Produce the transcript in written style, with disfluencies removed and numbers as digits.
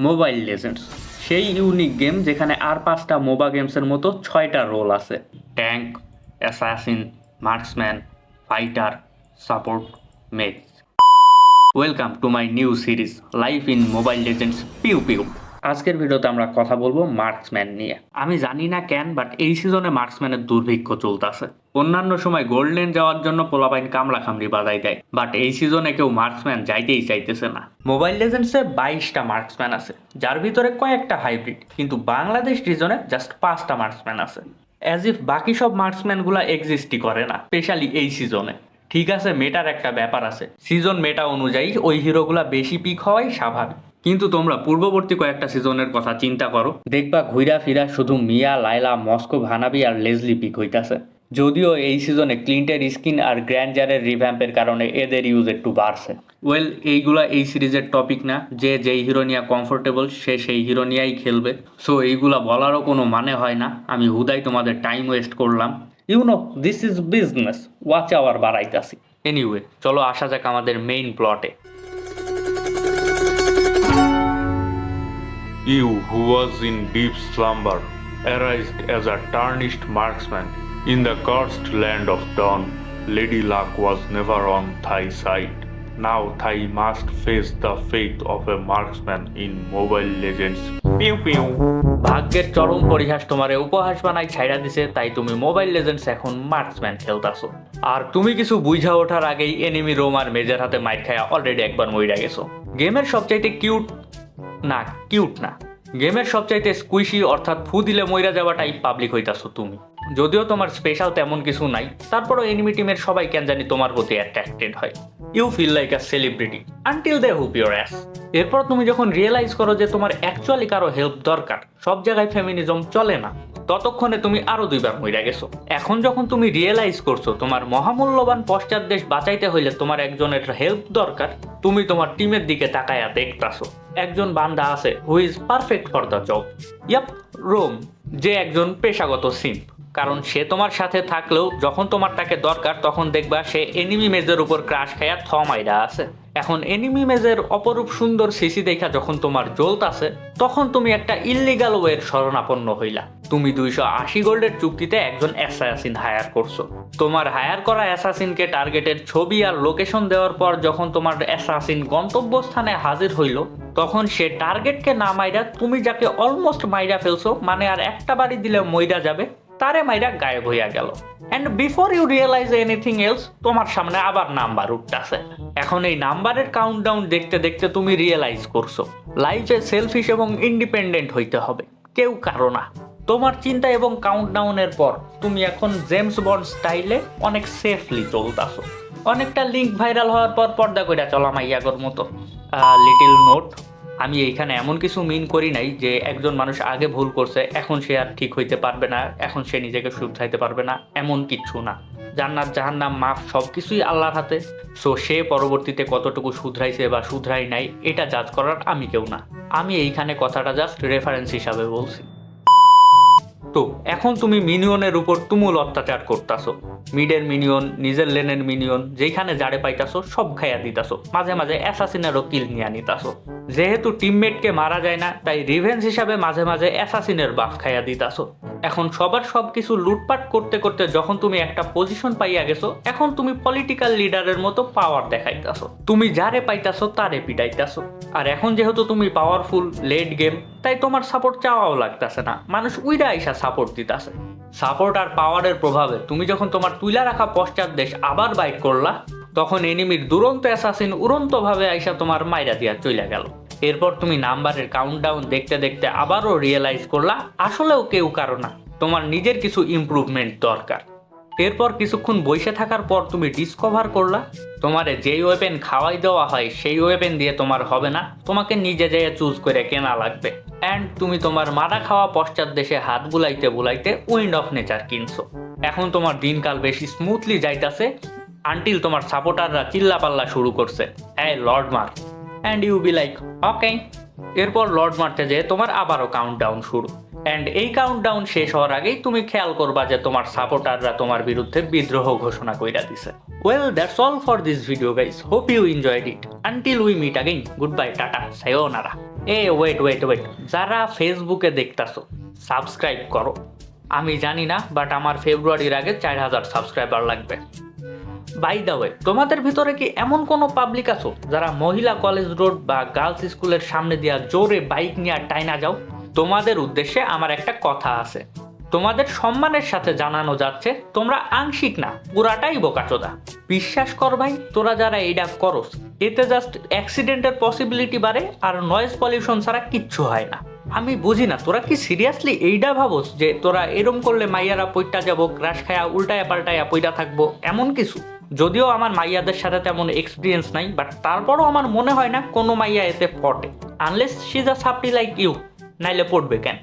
Mobile legends সেই unique game যেখানে আর 5টা মোবা গেমসের মতো 6টা রোল আছে: tank, assassin, marksman, fighter, support, mage. Welcome to my new series life in mobile legends pew pew. আজকের ভিডিওতে আমরা কথা বলবো মার্কসম্যান নিয়ে। আমি জানি না কেন, বাট এই সিজনে মার্কসম্যানের দুর্ভিক্ষ চলতেছে। অন্যান্য সময় গোল্ডেন যাওয়ার জন্য পোলাপাইন কামলা খামড়ি বাজাই দেয়, বাট এই সিজনে কেউ মার্কসম্যান যাইতেই চাইতেছে না। মোবাইল লেজেন্ডসে 22টা মার্কসম্যান আছে, যার ভিতরে কয়েকটা হাইব্রিড, কিন্তু বাংলাদেশ রিজনে জাস্ট 5টা মার্কসম্যান আছে। অ্যাজ ইফ বাকি সব মার্কসম্যানগুলা এক্সিস্টই করে না, স্পেশালি এই সিজনে। ঠিক আছে, মেটার একটা ব্যাপার আছে, সিজন মেটা অনুযায়ী ওই হিরোগুলা বেশি পিক হওয়াই স্বাভাবিক। কিন্তু তোমরা পূর্ববর্তী কয়েকটা সিজনের কথা চিন্তা করো, দেখবা ঘুরা ফিরা শুধু মিয়া, লাইলা, মস্কো, ভানাবি আর লেজলি পিক হইতাছে। যদিও এই সিজনে ক্লিন্টের স্কিন আর গ্র্যান্ডজারের রিভ্যাম্পের কারণে এদের ইউজ একটু বাড়ছে। ওয়েল, এইগুলা এই সিরিজের টপিক না, যে যেই হিরো নিয়ে কমফোর্টেবল সে সেই হিরো নিয়েই খেলবে। সো এইগুলা বলারও কোনো মানে হয় না, আমি হুদাই তোমাদের টাইম ওয়েস্ট করলাম। You know, this is business, watch hour বাড়াইতাছি। এনিওয়ে, চলো আসা যাক আমাদের মেইন প্লটে। You who was in deep slumber, arised as a tarnished marksman in the cursed land of dawn. Lady Luck was never on thy side. Now thou must face the fate of a marksman in Mobile Legends. Pew pew. ভাগ্যের চরম পরিহাস তোমারে উপহাস বানাই ছাইড়া দিছে, তাই তুমি mobile legends এখন মার্কসম্যান খেলতাছো। আর তুমি কিছু বুঝা ওঠার আগেই এনিমি রোমার মেজের হাতে মাইর খায়া অলরেডি একবার মইরা গেছো। গেমের সবচাইতে কিউট না গেমের সবচাইতে স্কুইশি অর্থাৎ ফু দিলে মইরা যাওয়াটাই পাবলিক হইতাছো তুমি। যদিও তোমার স্পেশাল তেমন কিছু নাই, তারপরও এনিমি টিমের সবাই কেন জানি তোমার প্রতি অ্যাট্রাক্টেড হয়। You feel like a celebrity until they whoop your ass. এরপর তুমি যখন রিয়েলাইজ করো যে তোমার অ্যাকচুয়ালি কারো হেল্প দরকার, সব জায়গায় ফেমিনিজম চলে না, ততক্ষণে তুমি আরো 2বার মইরা গেছো। এখন যখন তুমি রিয়েলাইজ করছো তোমার মহামূল্যবান পশ্চাৎ দেশ বাঁচাইতে হইলে তোমার একজনের হেল্প দরকার, তুমি তোমার টিমের দিকে তাকায়া দেখতাছো একজন বান্দা আছে who is perfect for the job. Yup, রোম, যে একজন পেশাগত সিম্প। কারণ সে তোমার সাথে থাকলেও যখন তোমার তাকে দরকার তখন দেখবা সে এনিমি মেজের উপর ক্রাশ খায়া থমাইরা আছে। এখন এনিমি মেজের অপরূপ সুন্দর সিসি দেখা যখন তোমার জ্বলতাছে, তখন তুমি একটা ইল্লিগাল ওয়ের শরণাপন্ন হইলা। তুমি 280 গোল্ডের চুক্তিতে একজন অ্যাসাসিন হায়ার করছো। তোমার হায়ার করা অ্যাসাসিনকে টার্গেটের ছবি আর লোকেশন দেওয়ার পর যখন তোমার অ্যাসাসিন গন্তব্যস্থানে হাজির হইল, তখন সে টার্গেটকে না মাইরা তুমি যাকে অলমোস্ট মাইরা ফেলছো, মানে আর একটা বাড়ি দিলে মইরা যাবে, তারে মাইরা গায়েব হইয়া গেল। And before you realise anything else, তোমার সামনে আবার নাম্বার উঠতেছে। এখন এই নাম্বারের কাউন্টডাউন দেখতে দেখতে তুমি রিয়েলাইজ করছো লাইফে সেলফিশ এবং ইন্ডিপেন্ডেন্ট হইতে হবে, কেউ কারো না। তোমার চিন্তা এবং কাউন্টডাউনের পর তুমি এখন জেমস বন্ড স্টাইলে অনেক সেফলি চলতাছো। অনেকটা লিঙ্ক ভাইরাল হওয়ার পর পর্দা কইরা চলা মাইয়াগর মতো। লিটিল নোট, আমি এইখানে এমন কিছু মিন করি নাই যে একজন মানুষ আগে ভুল করছে এখন সে আর ঠিক হইতে পারবে না, এখন সে নিজেকে শুধরাইতে পারবে না, এমন কিচ্ছু না। জান্নাত জাহান্নাম মাফ সবকিছুই আল্লাহর হাতে। সো সে পরবর্তীতে কতটুকু শুধরাইছে বা শুধরাই নাই এটা জাজ করার আমি কেউ না। আমি এইখানে কথাটা জাস্ট রেফারেন্স হিসাবে বলছি। তো এখন তুমি মিনিয়নের উপর তুমুল অত্যাচার করতাছো। মিডের মিনিয়ন, নিজের লেনের মিনিয়ন, যেখানে জাড়ে পাইতাছো সব খাইয়া দিতাছো, মাঝে মাঝে অ্যাসাসিনেরও কিল নিয়ে নিতাছো। যেহেতু টিমমেটকে মারা যায় না, তাই রিভেঞ্জ হিসাবে মাঝে মাঝে অ্যাসাসিনের বাফ খাইয়া দিতাছো। এখন সবার সবকিছু লুটপাট করতে করতে যখন তুমি একটা পজিশন পাইয়া গেছো, এখন তুমি পলিটিক্যাল লিডারের মতো পাওয়ার দেখাইতাছো। তুমি যারে পাইতাছো তারে পিটাইতাছো। আর এখন যেহেতু তুমি পাওয়ারফুল লেট গেম, তাই তোমার সাপোর্ট চাওয়াও লাগতেছে না, মানুষ উইরা আইসা সাপোর্ট দিতাছে। সাপোর্ট আর পাওয়ারের প্রভাবে তুমি যখন তোমার তুইলা রাখা পশ্চাৎ দেশ আবার বাইট করলা, তখন এনিমির দুরন্ত অ্যাসাসিন উড়ন্তভাবে আইসা তোমার মাইরা দিয়া চইলা গেল। এরপর তুমি নাম্বারের কাউন্টডাউন দেখতে দেখতে আবারও রিয়েলাইজ করলা আসলেও কেউ কারো না, তোমার নিজের কিছু ইমপ্রুভমেন্ট দরকার। এরপর কিছুক্ষণ বসে থাকার পর তুমি ডিসকভার করলা তোমারে যেই ওয়েপেন খাওয়াই দেওয়া হয় সেই ওয়েপেন দিয়ে তোমার হবে না, তোমাকে নিজে যেয়ে চুজ করে কেনা লাগবে। অ্যান্ড তুমি তোমার মারা খাওয়া পশ্চাৎ দেশে হাত বুলাইতে বুলাইতে উইন্ড অফ নেচার কিনছো। এখন তোমার দিনকাল বেশি স্মুথলি যাইতাছে আনটিল তোমার সাপোর্টাররা চিল্লাপাল্লা শুরু করছে, এই Lord Mark, and you be like okay. এরপর লর্ড মারতে যেয়ে তোমার আবারও কাউন্টডাউন শুরু। অ্যান্ড এই কাউন্টডাউন শেষ হওয়ার আগেই তুমি খেয়াল করবা যে তোমার সাপোর্টাররা তোমার বিরুদ্ধে বিদ্রোহ ঘোষণা কইরা দিছে। Well, that's all for this video guys, hope you enjoyed it. Until we meet again, good bye, টাটা, সায়োনারা। ওয়েট যারা ফেসবুকে দেখতাছো সাবস্ক্রাইব করো। আমি জানি না, বাট আমার ফেব্রুয়ারির আগে 4000 সাবস্ক্রাইবার লাগবে। বাই দ্য ওয়ে, তোমাদের ভিতরে কি এমন কোনো পাবলিক আছো যারা মহিলা কলেজ রোড বা গার্লস স্কুলের সামনে দিয়া জোরে বাইক নিয়ে টাইনা যাও? তোমাদের উদ্দেশ্যে আমার একটা কথা আছে। তোমাদের সম্মানের সাথে জানানো যাচ্ছে তোমরা আংশিক না, পুরাটাই বোকাচোদা। বিশ্বাস কর ভাই, তোরা যারা এইটা করস এতে জাস্ট অ্যাক্সিডেন্টের পসিবিলিটি বাড়ে আর নয়েজ পলিউশন ছাড়া কিচ্ছু হয় না। আমি বুঝি না তোরা কি সিরিয়াসলি এইটা ভাবোস যে তোরা এরম করলে মাইয়ারা পইটা যাবো, ক্রাশ খায়া উল্টায়া পাল্টায়া পইটা থাকবো এমন কিছু? যদিও আমার মাইয়াদের সাথে তেমন এক্সপিরিয়েন্স নাই, বাট তারপরও আমার মনে হয় না কোনো মাইয়া এতে পটে, unless she is a supply like you, নাইলে পড়বে কেন?